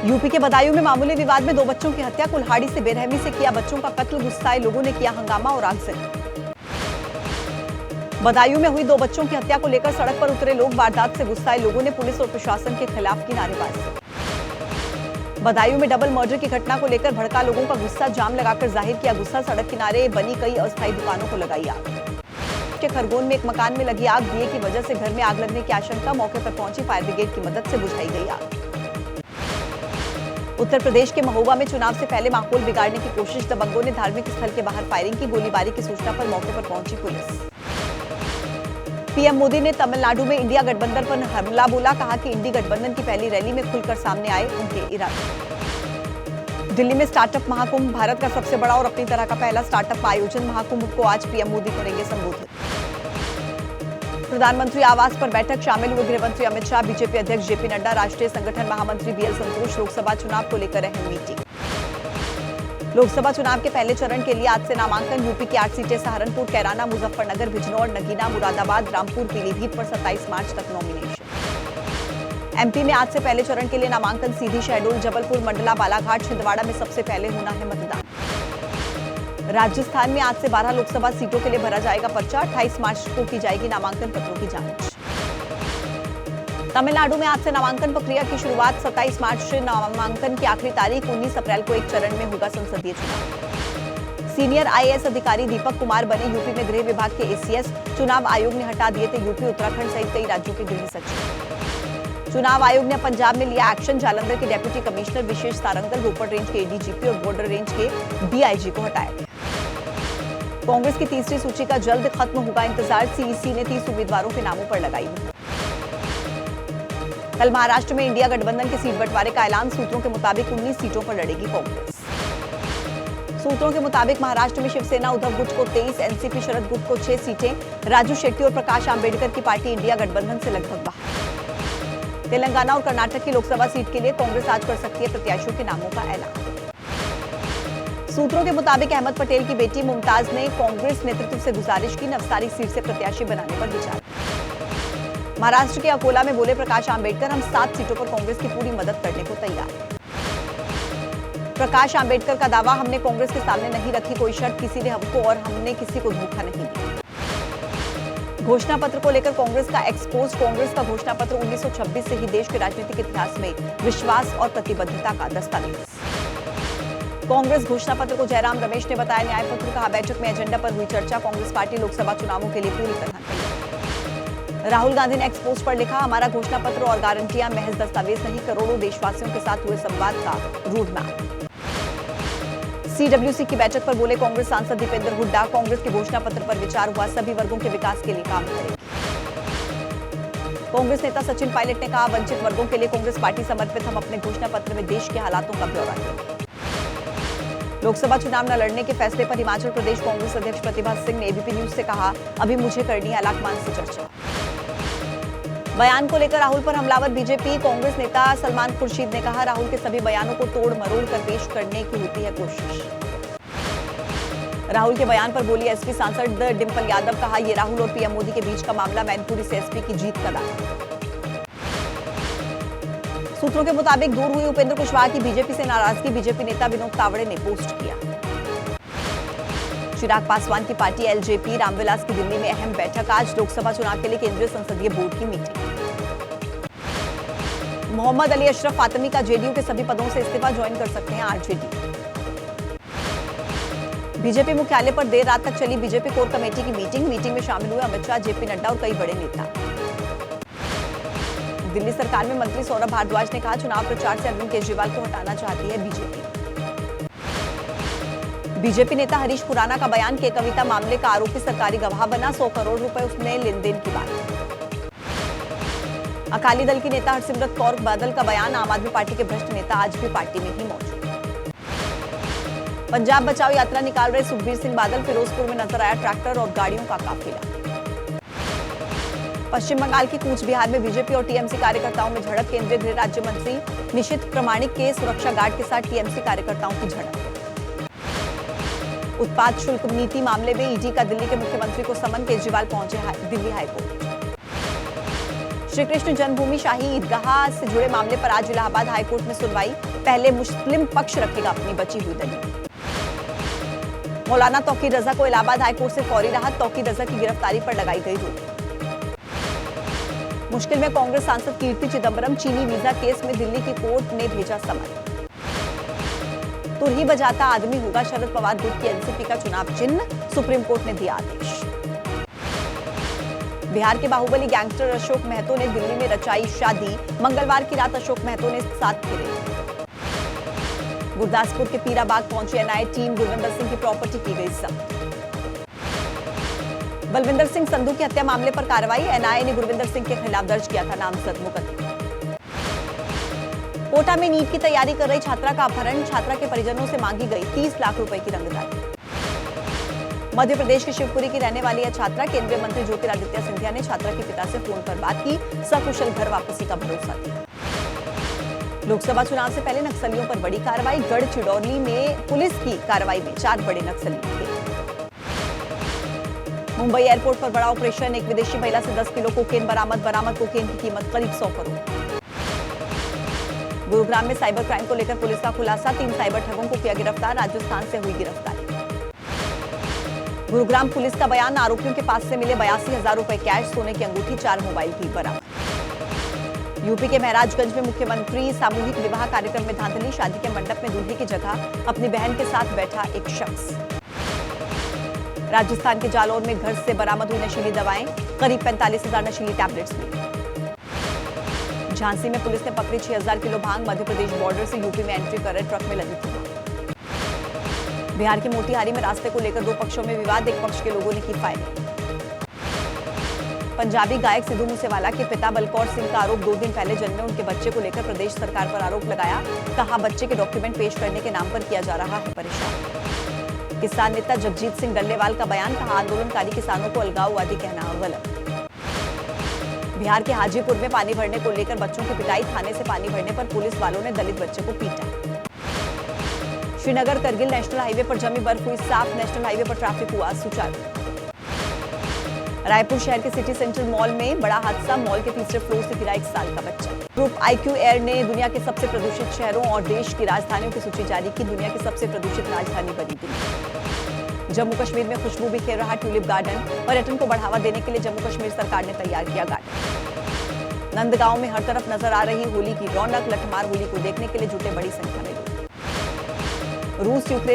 UP के बदायूं में मामूली विवाद में 2 बच्चों की हत्या, कुल्हाड़ी से बेरहमी से किया बच्चों का कत्ल, गुस्साए लोगों ने किया हंगामा और आगजनी। बदायूं में हुई 2 बच्चों की हत्या को लेकर सड़क पर उतरे लोग, वारदात से गुस्साए लोगों ने पुलिस और प्रशासन के खिलाफ की नारेबाजी। बदायूं में डबल मर्डर की घटना को लेकर भड़का लोगों का गुस्सा, जाम लगाकर जाहिर किया गुस्सा, सड़क किनारे बनी कई अस्थायी दुकानों को लगाई आग। के खरगोन में एक मकान में लगी आग, दिए की वजह से घर में आग लगने की आशंका, मौके पर पहुंची फायर ब्रिगेड की मदद से बुझाई गई आग। उत्तर प्रदेश के महोबा में चुनाव से पहले माहौल बिगाड़ने की कोशिश, दबंगों ने धार्मिक स्थल के बाहर फायरिंग की, गोलीबारी की सूचना पर मौके पर पहुंची पुलिस। पीएम मोदी ने तमिलनाडु में इंडिया गठबंधन पर हमला बोला, कहा कि इंडी गठबंधन की पहली रैली में खुलकर सामने आए उनके इरादे। दिल्ली में स्टार्टअप महाकुंभ, भारत का सबसे बड़ा और अपनी तरह का पहला स्टार्टअप आयोजन, महाकुंभ को आज पीएम मोदी करेंगे संबोधित। प्रधानमंत्री आवास पर बैठक, शामिल हुए गृहमंत्री अमित शाह, बीजेपी अध्यक्ष जेपी नड्डा, राष्ट्रीय संगठन महामंत्री बीएल संतोष। लोकसभा चुनाव को लेकर अहम मीटिंग। लोकसभा चुनाव के पहले चरण के लिए आज से नामांकन, यूपी की 8 सीटें सहारनपुर, कैराना, मुजफ्फरनगर, बिजनौर, नगीना, मुरादाबाद, रामपुर, पीलीभीत पर 27 मार्च तक नॉमिनेशन। एमपी में आज से पहले चरण के लिए नामांकन, सीधी, शहडोल, जबलपुर, मंडला, बालाघाट, छिंदवाड़ा में सबसे पहले होना है मतदान। राजस्थान में आज से 12 लोकसभा सीटों के लिए भरा जाएगा पर्चा, 28 मार्च को की जाएगी नामांकन पत्रों की जांच। तमिलनाडु में आज से नामांकन प्रक्रिया की शुरुआत, 27 मार्च से नामांकन की आखिरी तारीख, 19 अप्रैल को एक चरण में होगा संसदीय चुनाव। सीनियर आईएएस अधिकारी दीपक कुमार बने यूपी में गृह विभाग के एसीएस, चुनाव आयोग ने हटा दिए थे यूपी, उत्तराखंड सहित कई राज्यों के गृह सचिव। चुनाव आयोग ने पंजाब में लिया एक्शन, जालंधर के डेप्यूटी कमिश्नर विशेष सारंगल, रोपड़ रेंज के एडीजीपी और बॉर्डर रेंज के डीआईजी को हटाया गया। कांग्रेस की तीसरी सूची का जल्द खत्म होगा इंतजार, सीईसी ने 30 उम्मीदवारों के नामों पर लगाई मुहर। कल महाराष्ट्र में इंडिया गठबंधन के सीट बंटवारे का ऐलान, सूत्रों के मुताबिक 19 सीटों पर लड़ेगी कांग्रेस। सूत्रों के मुताबिक महाराष्ट्र में शिवसेना उद्धव गुट को 23, एनसीपी शरद गुट को 6 सीटें, राजू शेट्टी और प्रकाश आंबेडकर की पार्टी इंडिया गठबंधन से लगभग बाहर। तेलंगाना और कर्नाटक की लोकसभा सीट के लिए कांग्रेस आज कर सकती है प्रत्याशियों के नामों का ऐलान। सूत्रों के मुताबिक अहमद पटेल की बेटी मुमताज ने कांग्रेस नेतृत्व से गुजारिश की, नवसारी सीट से प्रत्याशी बनाने पर विचार। महाराष्ट्र के अकोला में बोले प्रकाश आंबेडकर, हम 7 सीटों पर कांग्रेस की पूरी मदद करने को तैयार हैं। प्रकाश आंबेडकर का दावा, हमने कांग्रेस के सामने नहीं रखी कोई शर्त, किसी ने हमको और हमने किसी को धोखा नहीं दिया। घोषणा पत्र को लेकर कांग्रेस का एक्सपोज, कांग्रेस का घोषणा पत्र 1926 से ही देश के राजनीतिक इतिहास में विश्वास और प्रतिबद्धता का दस्तावेज। कांग्रेस घोषणा पत्र को जयराम रमेश ने बताया न्याय पत्र, कहा बैठक में एजेंडा पर हुई चर्चा, कांग्रेस पार्टी लोकसभा चुनावों के लिए पूरी तरह तैयार। राहुल गांधी ने एक्सपोज पर लिखा, हमारा घोषणा पत्र और गारंटियां महज दस्तावेज नहीं, करोड़ों देशवासियों के साथ हुए संवाद का रोड मैप। सीडब्ल्यूसी की बैठक पर बोले कांग्रेस सांसद दीपेंद्र हुड्डा, कांग्रेस के घोषणा पत्र पर विचार हुआ, सभी वर्गों के विकास के लिए काम करेगी। कांग्रेस नेता सचिन पायलट ने कहा, वंचित वर्गों के लिए कांग्रेस पार्टी समर्पित, हम अपने घोषणा पत्र में देश के हालातों का ब्यौरा देंगे। लोकसभा चुनाव न लड़ने के फैसले पर हिमाचल प्रदेश कांग्रेस अध्यक्ष प्रतिभा सिंह ने एबीपी न्यूज से कहा, अभी मुझे करनी है आलाकमान से चर्चा। बयान को लेकर राहुल पर हमलावर बीजेपी, कांग्रेस नेता सलमान खुर्शीद ने कहा, राहुल के सभी बयानों को तोड़ मरोड़ कर पेश करने की होती है कोशिश। राहुल के बयान पर बोली एसपी सांसद डिंपल यादव, कहा, ये राहुल और पीएम मोदी के बीच का मामला, मैनपुरी से एसपी की जीत का दावा। सूत्रों के मुताबिक दूर हुई उपेंद्र कुशवाहा की बीजेपी से नाराजगी, बीजेपी नेता विनोद तावड़े ने पोस्ट किया। चिराग पासवान की पार्टी एलजेपी, रामविलास की दिल्ली में अहम बैठक, आज लोकसभा चुनाव के लिए केंद्रीय संसदीय बोर्ड की मीटिंग। मोहम्मद अली अशरफ फातमी का जेडीयू के सभी पदों से इस्तीफा, ज्वाइन कर सकते हैं आरजेडी। बीजेपी मुख्यालय पर देर रात तक चली बीजेपी कोर कमेटी की मीटिंग में शामिल हुए अमित शाह, जेपी नड्डा और कई बड़े नेता। दिल्ली सरकार में मंत्री सौरभ भारद्वाज ने कहा, चुनाव प्रचार से अरविंद केजरीवाल को हटाना चाहती है बीजेपी। बीजेपी नेता हरीश खुराना का बयान, के कविता मामले का आरोपी सरकारी गवाह बना, 100 करोड़ रुपए उसने लेन देन की बात। अकाली दल की नेता हरसिमरत कौर बादल का बयान, आम आदमी पार्टी के भ्रष्ट नेता आज भी पार्टी में ही मौजूद। पंजाब बचाओ यात्रा निकाल रहे सुखबीर सिंह बादल, फिरोजपुर में नजर आया ट्रैक्टर और गाड़ियों का काफिला। पश्चिम बंगाल के कूच बिहार में बीजेपी और टीएमसी कार्यकर्ताओं में झड़प, केंद्रीय गृह राज्य मंत्री निशित प्रमाणिक के सुरक्षा गार्ड के साथ टीएमसी कार्यकर्ताओं की झड़प। उत्पाद शुल्क नीति मामले में ईडी का दिल्ली के मुख्यमंत्री को समन, केजरीवाल पहुंचे दिल्ली हाईकोर्ट। श्री कृष्ण जन्मभूमि शाही ईदगाह से जुड़े मामले पर आज इलाहाबाद हाईकोर्ट में सुनवाई, पहले मुस्लिम पक्ष रखेगा अपनी बची हुई दलील। मौलाना तौकीर रजा को इलाहाबाद हाईकोर्ट से फौरी राहत, तौकीर रजा की गिरफ्तारी पर लगाई गई रोक। मुश्किल में कांग्रेस सांसद कीर्ति चिदंबरम, चीनी वीजा केस में दिल्ली की कोर्ट ने भेजा समन। तुरही बजाता आदमी होगा शरद पवार गुट की एनसीपी का चुनाव चिन्ह, सुप्रीम कोर्ट ने दिया आदेश। बिहार के बाहुबली गैंगस्टर अशोक महतो ने दिल्ली में रचाई शादी, मंगलवार की रात अशोक महतो ने साथ फेरे। गुरदासपुर के पीराबाग पहुंची एनआईए टीम, गुरविंदर सिंह की प्रॉपर्टी की गई जब्त। बलविंदर सिंह संधू की हत्या मामले पर कार्रवाई, एनआईए ने गुरविंदर सिंह के खिलाफ दर्ज किया था नामजद मुकदमा। कोटा में नीट की तैयारी कर रही छात्रा का अपहरण, छात्रा के परिजनों से मांगी गई 30 लाख रुपए की रंगदारी। मध्य प्रदेश के शिवपुरी की रहने वाली यह छात्रा, केंद्रीय मंत्री ज्योतिरादित्य सिंधिया ने छात्रा के पिता से फोन पर बात की, सकुशल घर वापसी का भरोसा दिया। लोकसभा चुनाव से पहले नक्सलियों पर बड़ी कार्रवाई, गढ़चिरौली में पुलिस की कार्रवाई में 4 बड़े नक्सली गिरफ्तार। मुंबई एयरपोर्ट पर बड़ा ऑपरेशन, एक विदेशी महिला से 10 किलो कोकेन बरामद कोकेन की कीमत करीब 100 करोड़। गुरुग्राम में साइबर क्राइम को लेकर पुलिस का खुलासा, 3 साइबर ठगों को किया गिरफ्तार, राजस्थान से हुई गिरफ्तारी। गुरुग्राम पुलिस का बयान, आरोपियों के पास से मिले 82,000 रुपए कैश, सोने की अंगूठी, 4 मोबाइल भी बरामद। यूपी के महराजगंज में मुख्यमंत्री सामूहिक विवाह कार्यक्रम में धांधली, शादी के मंडप में दूल्हे की जगह अपनी बहन के साथ बैठा एक शख्स। राजस्थान के जालौर में घर से बरामद हुई नशीली दवाएं, करीब 45,000 नशीली टैबलेट्स मिली। झांसी में पुलिस ने पकड़ी 6,000 किलो भांग, मध्य प्रदेश बॉर्डर से यूपी में एंट्री कर रहे ट्रक में लदी थी। बिहार के मोतिहारी में रास्ते को लेकर 2 पक्षों में विवाद, एक पक्ष के लोगों ने की फायरिंग। पंजाबी गायक सिद्धू मूसेवाला के पिता बलकौर सिंह का आरोप, 2 दिन पहले जन्मे उनके बच्चे को लेकर प्रदेश सरकार पर आरोप लगाया, कहा बच्चे के डॉक्यूमेंट पेश करने के नाम पर किया जा रहा है परेशान। किसान नेता जगजीत सिंह डल्लेवाल का बयान, कहा आंदोलनकारी किसानों को अलगाववादी कहना गलत। बिहार के हाजीपुर में पानी भरने को लेकर बच्चों की पिटाई, थाने से पानी भरने पर पुलिस वालों ने दलित बच्चे को पीटा। श्रीनगर करगिल नेशनल हाईवे पर जमी बर्फ हुई साफ, नेशनल हाईवे पर ट्रैफिक हुआ सुचारू। रायपुर शहर के सिटी सेंटर मॉल में बड़ा हादसा, मॉल के तीसरे फ्लोर से गिरा 1 साल का बच्चा। ग्रुप IQ एयर ने दुनिया के सबसे प्रदूषित शहरों और देश की राजधानियों की सूची जारी की, दुनिया की सबसे प्रदूषित राजधानी बनी दिल्ली। जम्मू कश्मीर में खुशबू बिखेर रहा ट्यूलिप गार्डन, पर्यटन को बढ़ावा देने के लिए जम्मू कश्मीर सरकार ने तैयार किया गार्डन। नंदगांव में हर तरफ नजर आ रही होली की रौनक, लठमार होली को देखने के लिए जुटे बड़ी संख्या में लोग। रूस यूक्रेन